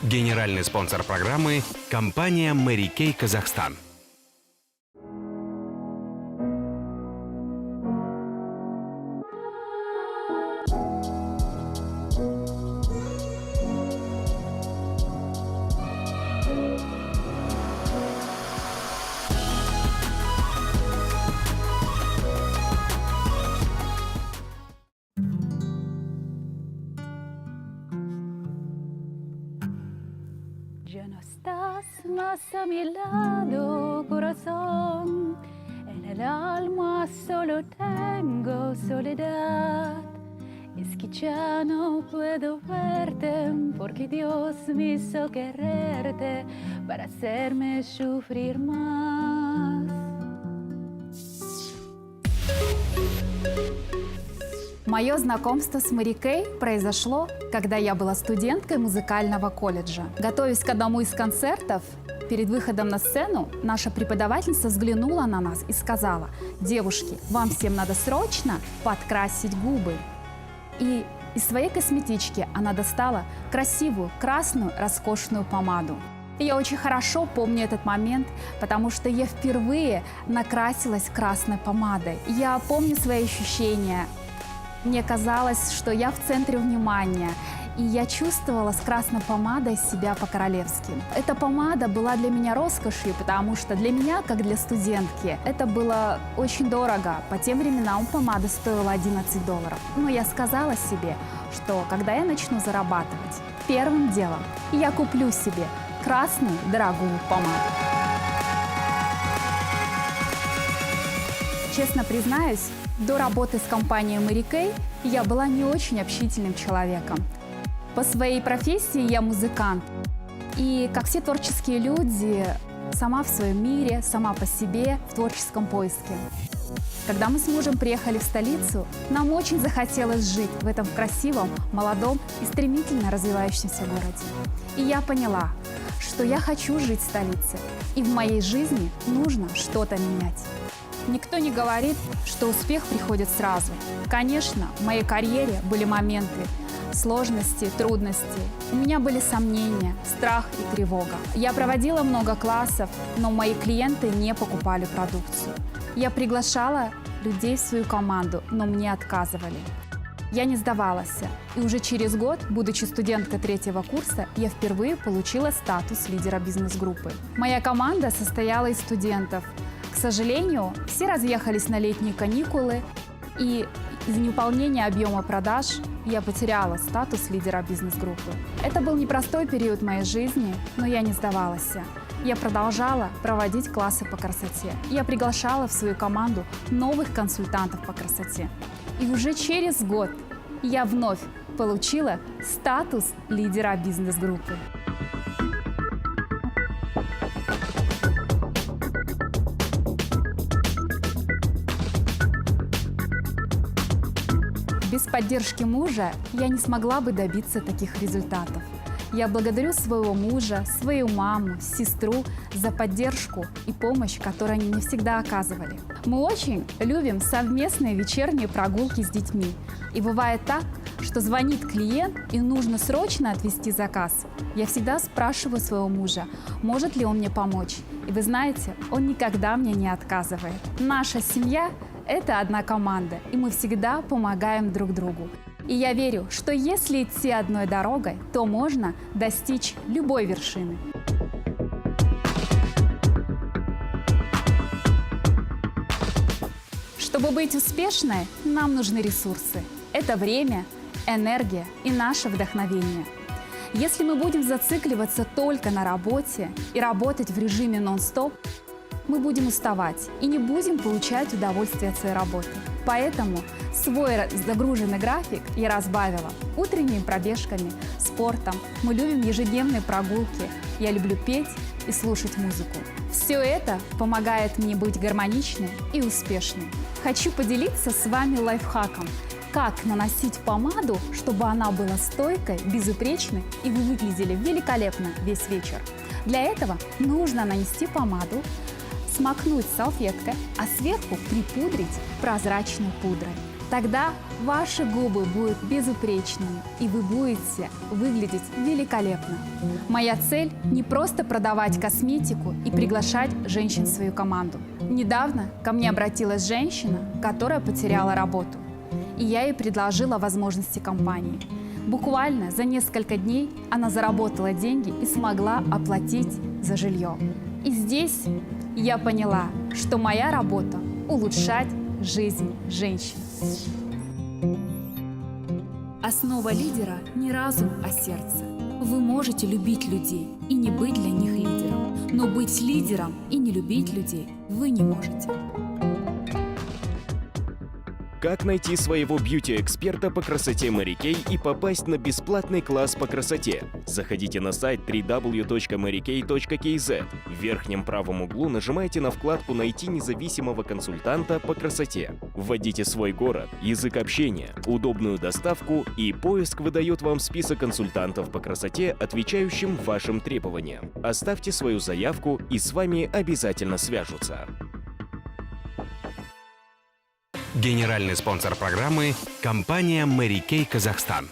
Генеральный спонсор программы – компания Mary Kay Казахстан. Ya no estás más a mi lado, corazón. En el alma solo tengo soledad. Es que ya no puedo verte, porque Dios me hizo quererte para hacerme sufrir más. Мое знакомство с Mary Kay произошло, когда я была студенткой музыкального колледжа. Готовясь к одному из концертов, перед выходом на сцену наша преподавательница взглянула на нас и сказала: «Девушки, вам всем надо срочно подкрасить губы». И из своей косметички она достала красивую красную роскошную помаду. И я очень хорошо помню этот момент, потому что я впервые накрасилась красной помадой. Я помню свои ощущения. Мне казалось, что я в центре внимания, и я чувствовала с красной помадой себя по-королевски. Эта помада была для меня роскошью, потому что для меня, как для студентки, это было очень дорого. По тем временам помада стоила $11. Но я сказала себе, что когда я начну зарабатывать, первым делом я куплю себе красную дорогую помаду. Честно признаюсь, до работы с компанией Mary Kay я была не очень общительным человеком. По своей профессии я музыкант. И, как все творческие люди, сама в своем мире, сама по себе, в творческом поиске. Когда мы с мужем приехали в столицу, нам очень захотелось жить в этом красивом, молодом и стремительно развивающемся городе. И я поняла, что я хочу жить в столице, и в моей жизни нужно что-то менять. Никто не говорит, что успех приходит сразу. Конечно, в моей карьере были моменты сложности, трудности. У меня были сомнения, страх и тревога. Я проводила много классов, но мои клиенты не покупали продукцию. Я приглашала людей в свою команду, но мне отказывали. Я не сдавалась. И уже через год, будучи студенткой 3-го курса, я впервые получила статус лидера бизнес-группы. Моя команда состояла из студентов. К сожалению, все разъехались на летние каникулы, и из-за неуполнения объема продаж я потеряла статус лидера бизнес-группы. Это был непростой период моей жизни, но я не сдавалась. Я продолжала проводить классы по красоте. Я приглашала в свою команду новых консультантов по красоте. И уже через год я вновь получила статус лидера бизнес-группы. Без поддержки мужа я не смогла бы добиться таких результатов. Я благодарю своего мужа, свою маму, сестру за поддержку и помощь, которую они мне всегда оказывали. Мы очень любим совместные вечерние прогулки с детьми. И бывает так, что звонит клиент и нужно срочно отвезти заказ. Я всегда спрашиваю своего мужа, может ли он мне помочь. И вы знаете, он никогда мне не отказывает. Наша семья – это одна команда, и мы всегда помогаем друг другу. И я верю, что если идти одной дорогой, то можно достичь любой вершины. Чтобы быть успешной, нам нужны ресурсы. Это время, энергия и наше вдохновение. Если мы будем зацикливаться только на работе и работать в режиме нон-стоп, мы будем уставать и не будем получать удовольствие от своей работы. Поэтому свой загруженный график я разбавила утренними пробежками, спортом. Мы любим ежедневные прогулки. Я люблю петь и слушать музыку. Все это помогает мне быть гармоничной и успешной. Хочу поделиться с вами лайфхаком, как наносить помаду, чтобы она была стойкой, безупречной и вы выглядели великолепно весь вечер. Для этого нужно нанести помаду, смакнуть салфеткой, а сверху припудрить прозрачной пудрой. Тогда ваши губы будут безупречными, и вы будете выглядеть великолепно. Моя цель – не просто продавать косметику и приглашать женщин в свою команду. Недавно ко мне обратилась женщина, которая потеряла работу, и я ей предложила возможности компании. Буквально за несколько дней она заработала деньги и смогла оплатить за жилье. И здесь я поняла, что моя работа – улучшать жизнь женщин. Основа лидера не разум, а сердце. Вы можете любить людей и не быть для них лидером, но быть лидером и не любить людей вы не можете. Как найти своего бьюти-эксперта по красоте Mary Kay и попасть на бесплатный класс по красоте? Заходите на сайт www.marykay.kz. В верхнем правом углу нажимайте на вкладку «Найти независимого консультанта по красоте». Вводите свой город, язык общения, удобную доставку, и поиск выдает вам список консультантов по красоте, отвечающим вашим требованиям. Оставьте свою заявку, и с вами обязательно свяжутся. Генеральный спонсор программы – компания Mary Kay Казахстан.